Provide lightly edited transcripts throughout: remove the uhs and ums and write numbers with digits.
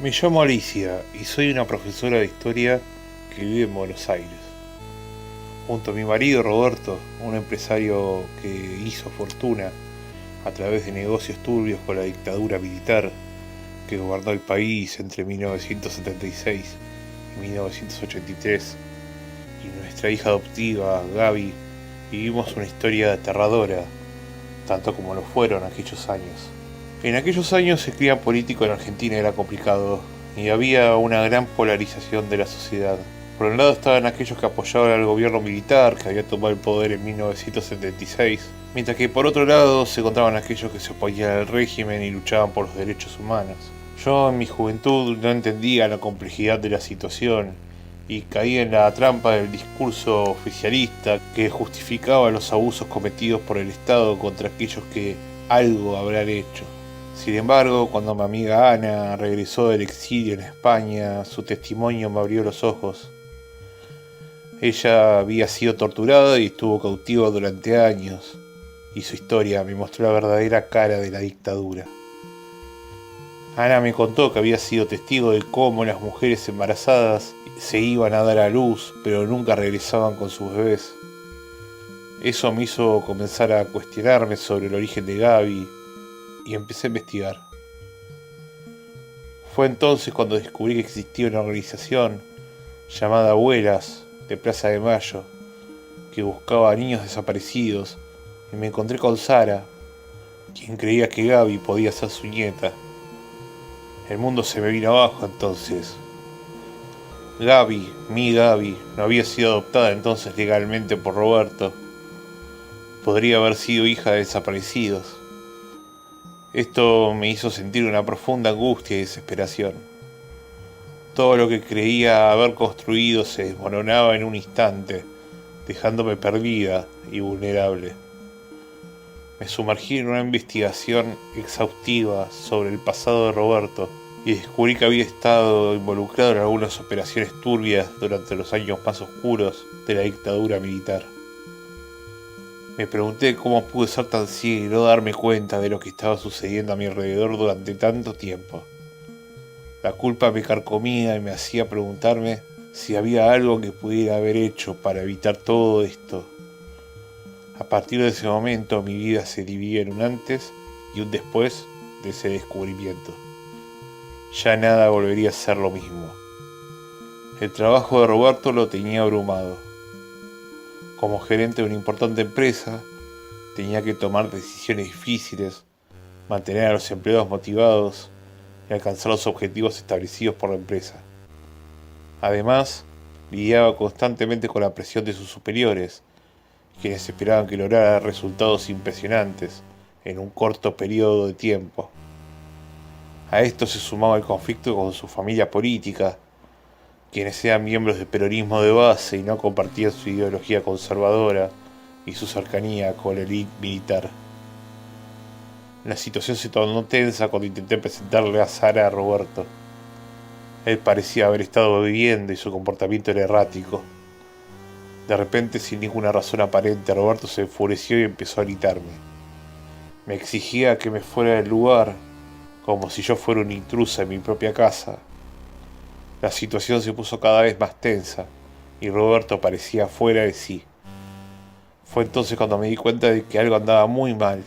Me llamo Alicia y soy una profesora de historia que vive en Buenos Aires. Junto a mi marido Roberto, un empresario que hizo fortuna a través de negocios turbios con la dictadura militar que gobernó el país entre 1976 y 1983, y nuestra hija adoptiva, Gaby, vivimos una historia aterradora, tanto como lo fueron aquellos años. En aquellos años el clima político en Argentina era complicado y había una gran polarización de la sociedad. Por un lado estaban aquellos que apoyaban al gobierno militar que había tomado el poder en 1976, mientras que por otro lado se encontraban aquellos que se oponían al régimen y luchaban por los derechos humanos. Yo en mi juventud no entendía la complejidad de la situación y caí en la trampa del discurso oficialista que justificaba los abusos cometidos por el Estado contra aquellos que algo habrán hecho. Sin embargo, cuando mi amiga Ana regresó del exilio en España, su testimonio me abrió los ojos. Ella había sido torturada y estuvo cautiva durante años, y su historia me mostró la verdadera cara de la dictadura. Ana me contó que había sido testigo de cómo las mujeres embarazadas se iban a dar a luz, pero nunca regresaban con sus bebés. Eso me hizo comenzar a cuestionarme sobre el origen de Gaby, y empecé a investigar. Fue entonces cuando descubrí que existía una organización llamada Abuelas de Plaza de Mayo que buscaba a niños desaparecidos, y me encontré con Sara, quien creía que Gaby podía ser su nieta. El mundo se me vino abajo entonces. Gaby, mi Gaby, no había sido adoptada entonces legalmente por Roberto. Podría haber sido hija de desaparecidos. Esto me hizo sentir una profunda angustia y desesperación. Todo lo que creía haber construido se desmoronaba en un instante, dejándome perdida y vulnerable. Me sumergí en una investigación exhaustiva sobre el pasado de Roberto y descubrí que había estado involucrado en algunas operaciones turbias durante los años más oscuros de la dictadura militar. Me pregunté cómo pude ser tan ciego y no darme cuenta de lo que estaba sucediendo a mi alrededor durante tanto tiempo. La culpa me carcomía y me hacía preguntarme si había algo que pudiera haber hecho para evitar todo esto. A partir de ese momento mi vida se dividió en un antes y un después de ese descubrimiento. Ya nada volvería a ser lo mismo. El trabajo de Roberto lo tenía abrumado. Como gerente de una importante empresa, tenía que tomar decisiones difíciles, mantener a los empleados motivados y alcanzar los objetivos establecidos por la empresa. Además, lidiaba constantemente con la presión de sus superiores, quienes esperaban que lograra resultados impresionantes en un corto periodo de tiempo. A esto se sumaba el conflicto con su familia política, quienes eran miembros del peronismo de base y no compartían su ideología conservadora y su cercanía con la élite militar. La situación se tornó tensa cuando intenté presentarle a Sara a Roberto. Él parecía haber estado bebiendo y su comportamiento era errático. De repente, sin ninguna razón aparente, Roberto se enfureció y empezó a gritarme. Me exigía que me fuera del lugar, como si yo fuera una intrusa en mi propia casa. La situación se puso cada vez más tensa y Roberto parecía fuera de sí. Fue entonces cuando me di cuenta de que algo andaba muy mal.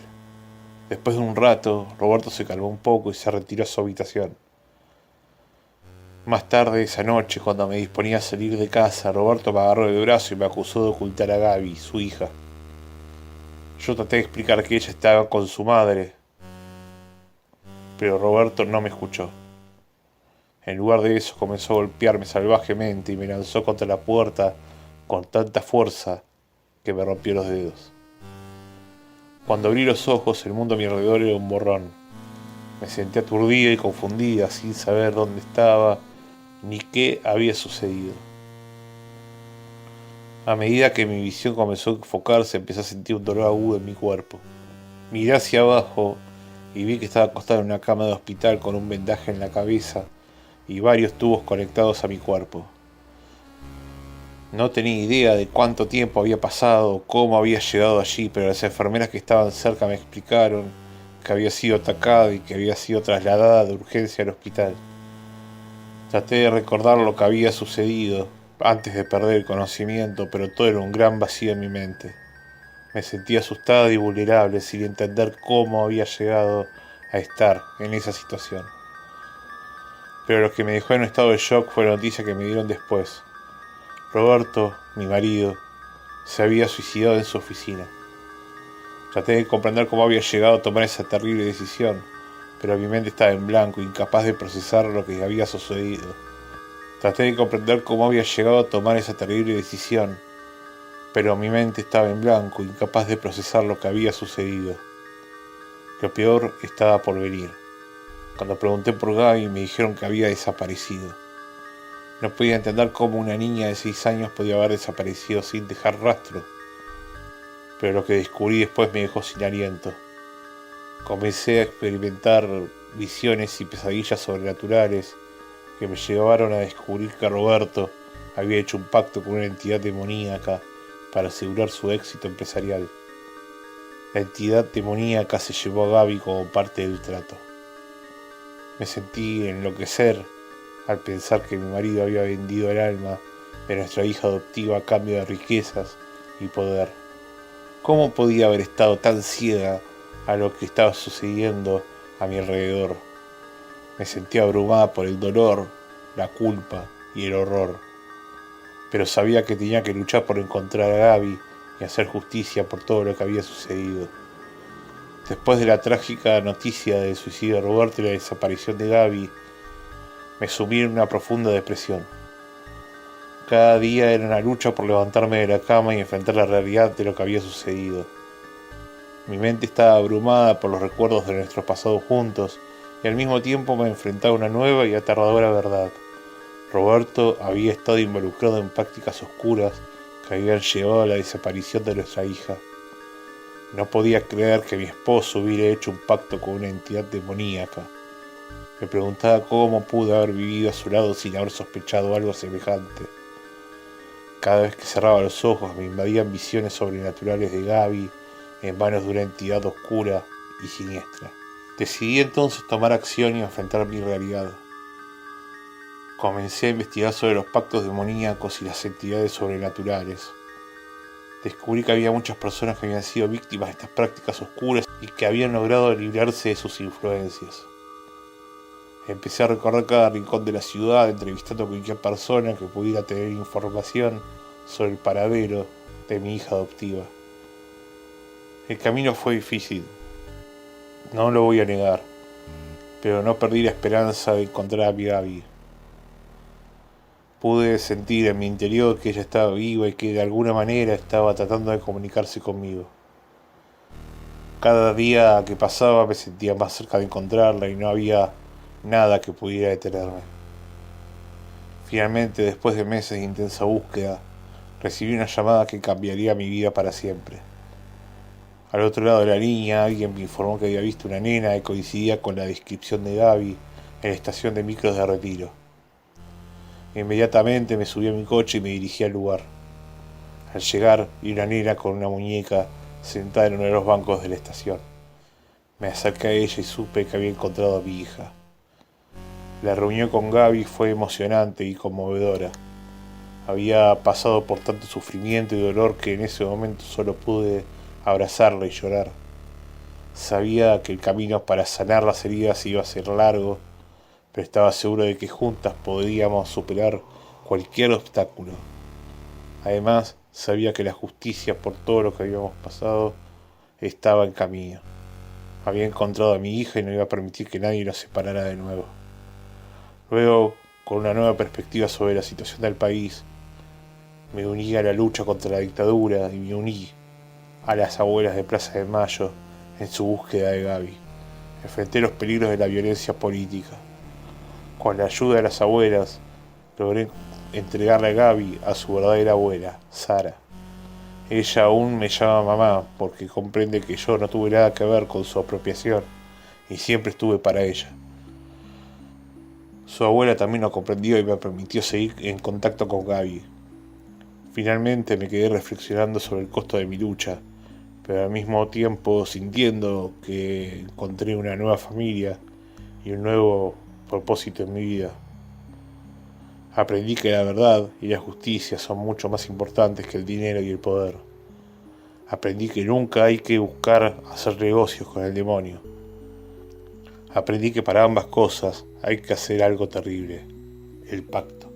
Después de un rato, Roberto se calmó un poco y se retiró a su habitación. Más tarde esa noche, cuando me disponía a salir de casa, Roberto me agarró del brazo y me acusó de ocultar a Gaby, su hija. Yo traté de explicar que ella estaba con su madre, pero Roberto no me escuchó. En lugar de eso comenzó a golpearme salvajemente y me lanzó contra la puerta con tanta fuerza que me rompió los dedos. Cuando abrí los ojos, el mundo a mi alrededor era un borrón. Me senté aturdida y confundida, sin saber dónde estaba ni qué había sucedido. A medida que mi visión comenzó a enfocarse, empecé a sentir un dolor agudo en mi cuerpo. Miré hacia abajo y vi que estaba acostado en una cama de hospital con un vendaje en la cabeza y varios tubos conectados a mi cuerpo. No tenía idea de cuánto tiempo había pasado o cómo había llegado allí, pero las enfermeras que estaban cerca me explicaron que había sido atacada y que había sido trasladada de urgencia al hospital. Traté de recordar lo que había sucedido antes de perder el conocimiento, pero todo era un gran vacío en mi mente. Me sentía asustado y vulnerable sin entender cómo había llegado a estar en esa situación. Pero lo que me dejó en un estado de shock fue la noticia que me dieron después. Roberto, mi marido, se había suicidado en su oficina. Traté de comprender cómo había llegado a tomar esa terrible decisión, pero mi mente estaba en blanco, incapaz de procesar lo que había sucedido. Traté de comprender cómo había llegado a tomar esa terrible decisión, pero mi mente estaba en blanco, incapaz de procesar lo que había sucedido. Lo peor estaba por venir. Cuando pregunté por Gaby me dijeron que había desaparecido. No podía entender cómo una niña de 6 años podía haber desaparecido sin dejar rastro, pero lo que descubrí después me dejó sin aliento. Comencé a experimentar visiones y pesadillas sobrenaturales que me llevaron a descubrir que Roberto había hecho un pacto con una entidad demoníaca para asegurar su éxito empresarial. La entidad demoníaca se llevó a Gaby como parte del trato. Me sentí enloquecer al pensar que mi marido había vendido el alma de nuestra hija adoptiva a cambio de riquezas y poder. ¿Cómo podía haber estado tan ciega a lo que estaba sucediendo a mi alrededor? Me sentía abrumada por el dolor, la culpa y el horror, pero sabía que tenía que luchar por encontrar a Gaby y hacer justicia por todo lo que había sucedido. Después de la trágica noticia del suicidio de Roberto y la desaparición de Gaby, me sumí en una profunda depresión. Cada día era una lucha por levantarme de la cama y enfrentar la realidad de lo que había sucedido. Mi mente estaba abrumada por los recuerdos de nuestros pasados juntos y al mismo tiempo me enfrentaba a una nueva y aterradora verdad. Roberto había estado involucrado en prácticas oscuras que habían llevado a la desaparición de nuestra hija. No podía creer que mi esposo hubiera hecho un pacto con una entidad demoníaca. Me preguntaba cómo pude haber vivido a su lado sin haber sospechado algo semejante. Cada vez que cerraba los ojos me invadían visiones sobrenaturales de Gaby en manos de una entidad oscura y siniestra. Decidí entonces tomar acción y enfrentar mi realidad. Comencé a investigar sobre los pactos demoníacos y las entidades sobrenaturales. Descubrí que había muchas personas que habían sido víctimas de estas prácticas oscuras y que habían logrado librarse de sus influencias. Empecé a recorrer cada rincón de la ciudad, entrevistando a cualquier persona que pudiera tener información sobre el paradero de mi hija adoptiva. El camino fue difícil, no lo voy a negar, pero no perdí la esperanza de encontrar a mi Gaby. Pude sentir en mi interior que ella estaba viva y que de alguna manera estaba tratando de comunicarse conmigo. Cada día que pasaba me sentía más cerca de encontrarla y no había nada que pudiera detenerme. Finalmente, después de meses de intensa búsqueda, recibí una llamada que cambiaría mi vida para siempre. Al otro lado de la línea, alguien me informó que había visto una nena que coincidía con la descripción de Gaby en la estación de micros de Retiro. Inmediatamente me subí a mi coche y me dirigí al lugar. Al llegar, vi una nena con una muñeca sentada en uno de los bancos de la estación. Me acerqué a ella y supe que había encontrado a mi hija. La reunión con Gaby fue emocionante y conmovedora. Había pasado por tanto sufrimiento y dolor que en ese momento solo pude abrazarla y llorar. Sabía que el camino para sanar las heridas iba a ser largo, pero estaba seguro de que juntas podríamos superar cualquier obstáculo. Además, sabía que la justicia por todo lo que habíamos pasado estaba en camino. Había encontrado a mi hija y no iba a permitir que nadie nos separara de nuevo. Luego, con una nueva perspectiva sobre la situación del país, me uní a la lucha contra la dictadura y me uní a las abuelas de Plaza de Mayo en su búsqueda de Gaby. Enfrenté los peligros de la violencia política. Con la ayuda de las abuelas, logré entregarle a Gaby a su verdadera abuela, Sara. Ella aún me llama mamá porque comprende que yo no tuve nada que ver con su apropiación y siempre estuve para ella. Su abuela también lo comprendió y me permitió seguir en contacto con Gaby. Finalmente me quedé reflexionando sobre el costo de mi lucha, pero al mismo tiempo sintiendo que encontré una nueva familia y un nuevo propósito en mi vida. Aprendí que la verdad y la justicia son mucho más importantes que el dinero y el poder. Aprendí que nunca hay que buscar hacer negocios con el demonio. Aprendí que para ambas cosas hay que hacer algo terrible, el pacto.